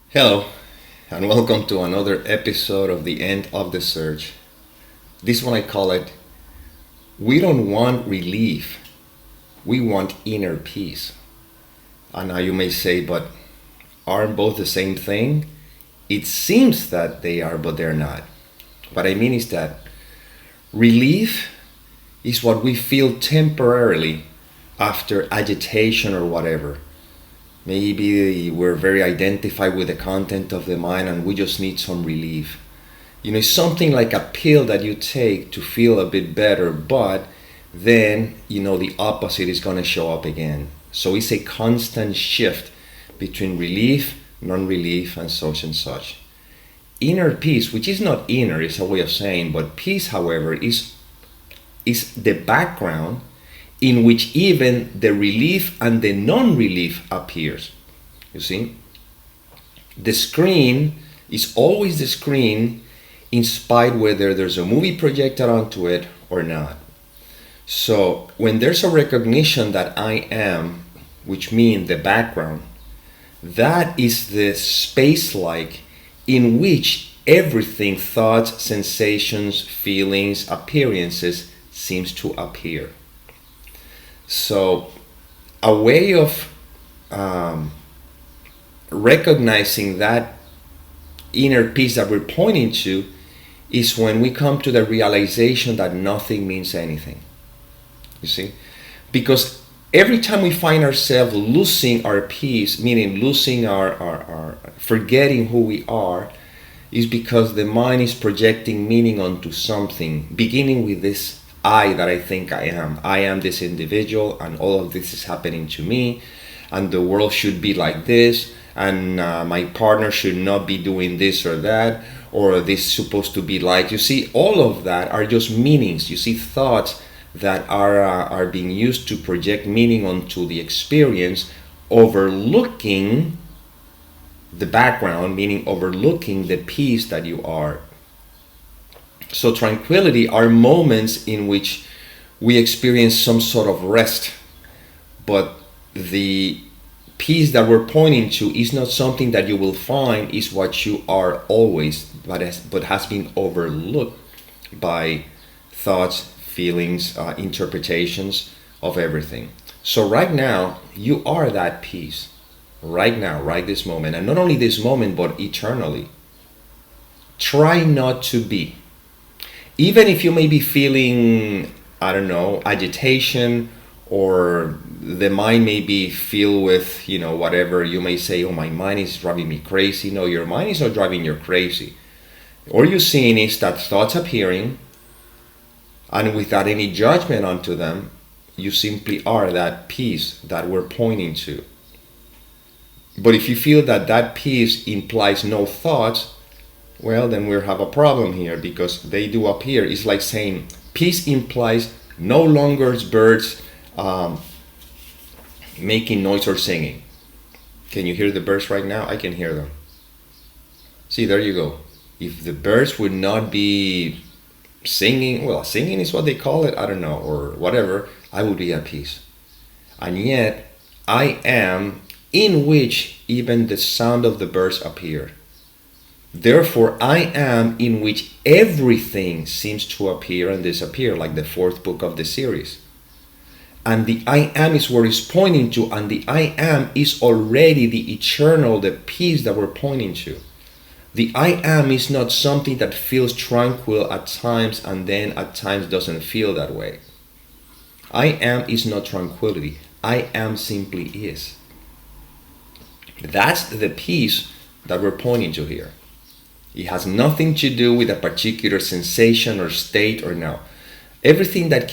Hello, and welcome to another episode of The End of the Search. This one I call it, We Don't Want Relief, We Want Inner Peace. And now you may say, but aren't both the same thing? It seems that they are, but they're not. What I mean is that relief is what we feel temporarily after agitation or whatever. Maybe we're very identified with the content of the mind and we just need some relief. It's something like a pill that you take to feel a bit better, but then, the opposite is going to show up again. So it's a constant shift between relief, non-relief, and such. Inner peace, which is not inner, is a way of saying, but peace, however, is the background in which even the relief and the non-relief appears. You see? The screen is always the screen in spite whether there's a movie projected onto it or not. So when there's a recognition that I am, which means the background, that is the space-like in which everything, thoughts, sensations, feelings, appearances, seems to appear. So a way of recognizing that inner peace that we're pointing to is when we come to the realization that nothing means anything. You see? Because every time we find ourselves losing our peace, meaning losing our forgetting who we are, is because the mind is projecting meaning onto something, beginning with this I that I think I am. I am this individual and all of this is happening to me and the world should be like this and my partner should not be doing this or that or this is supposed to be like. You see, all of that are just meanings. You see, thoughts that are being used to project meaning onto the experience, overlooking the background, meaning overlooking the peace that you are. So tranquility are moments in which we experience some sort of rest, but the peace that we're pointing to is not something that you will find is what you are always, but has been overlooked by thoughts, feelings, interpretations of everything. So right now, you are that peace. Right now, right this moment. And not only this moment, but eternally. Try not to be. Even if you may be feeling, agitation, or the mind may be filled with, whatever you may say, oh, my mind is driving me crazy. No, your mind is not driving you crazy. All you're seeing is that thoughts appearing, and without any judgment onto them, you simply are that peace that we're pointing to. But if you feel that that peace implies no thoughts, well, then we have a problem here because they do appear. It's like saying peace implies no longer birds making noise or singing. Can you hear the birds right now? I can hear them. See, there you go. If the birds would not be singing, well, singing is what they call it, I don't know, or whatever, I would be at peace. And yet, I am in which even the sound of the birds appear. Therefore, I am in which everything seems to appear and disappear, like the fourth book of the series. And the I am is where it's pointing to, and the I am is already the eternal, the peace that we're pointing to. The I am is not something that feels tranquil at times and then at times doesn't feel that way. I am is not tranquility. I am simply is. That's the peace that we're pointing to here. It has nothing to do with a particular sensation or state or no. Everything that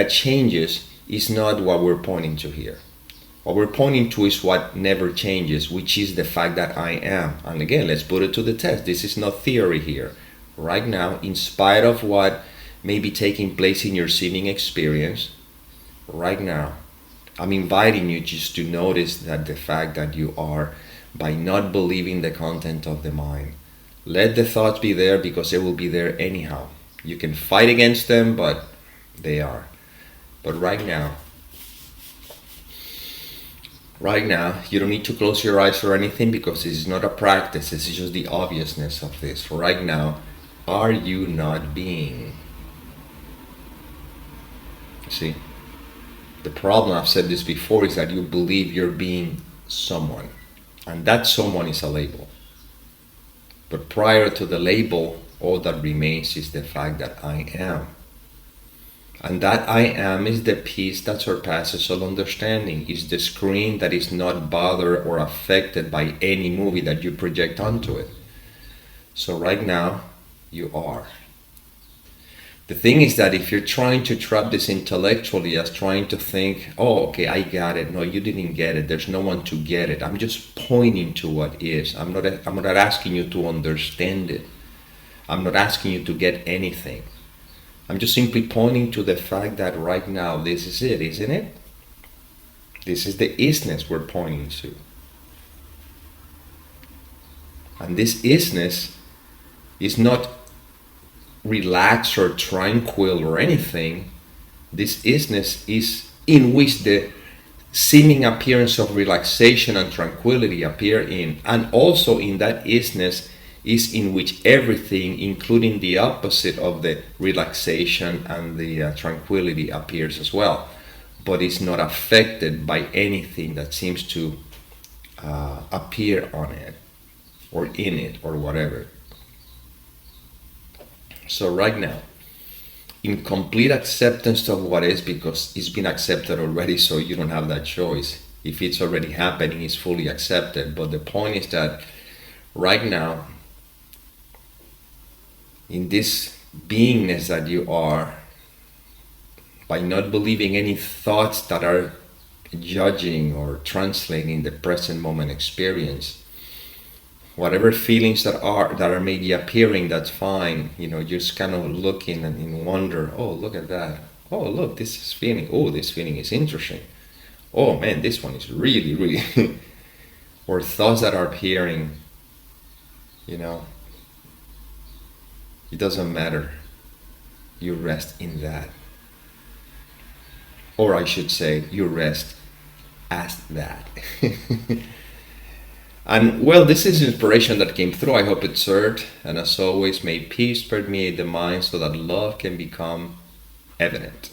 changes is not what we're pointing to here. What we're pointing to is what never changes, which is the fact that I am. And again, let's put it to the test. This is not theory here. Right now, in spite of what may be taking place in your seeming experience, right now, I'm inviting you just to notice that the fact that you are, by not believing the content of the mind. Let the thoughts be there because they will be there anyhow. You can fight against them, but they are. But right now, Right now, you don't need to close your eyes or anything because this is not a practice, this is just the obviousness of this. Right now, are you not being? See? The problem, I've said this before, is that you believe you're being someone. And that someone is a label. But prior to the label, all that remains is the fact that I am. And that I am is the peace that surpasses all understanding, is the screen that is not bothered or affected by any movie that you project onto it. So right now, you are. The thing is that if you're trying to trap this intellectually as trying to think, oh, okay, I got it. No, you didn't get it. There's no one to get it. I'm just pointing to what is. I'm not asking you to understand it. I'm not asking you to get anything. I'm just simply pointing to the fact that right now, this is it, isn't it? This is the isness we're pointing to. And this isness is not relaxed or tranquil or anything. This isness is in which the seeming appearance of relaxation and tranquility appear in. And also in that isness is in which everything, including the opposite of the relaxation and the tranquility, appears as well. But it's not affected by anything that seems to appear on it or in it or whatever. So right now, in complete acceptance of what is, because it's been accepted already, so you don't have that choice. If it's already happening, it's fully accepted. But the point is that right now, in this beingness that you are, by not believing any thoughts that are judging or translating the present moment experience, whatever feelings that are maybe appearing, that's fine. Just kind of looking and in wonder, oh, look at that. Oh, look, this is feeling. Oh, this feeling is interesting. Oh man, this one is really, really or thoughts that are appearing, it doesn't matter. You rest in that. Or I should say, you rest as that. And well, this is inspiration that came through. I hope it served. And as always, may peace permeate the mind so that love can become evident.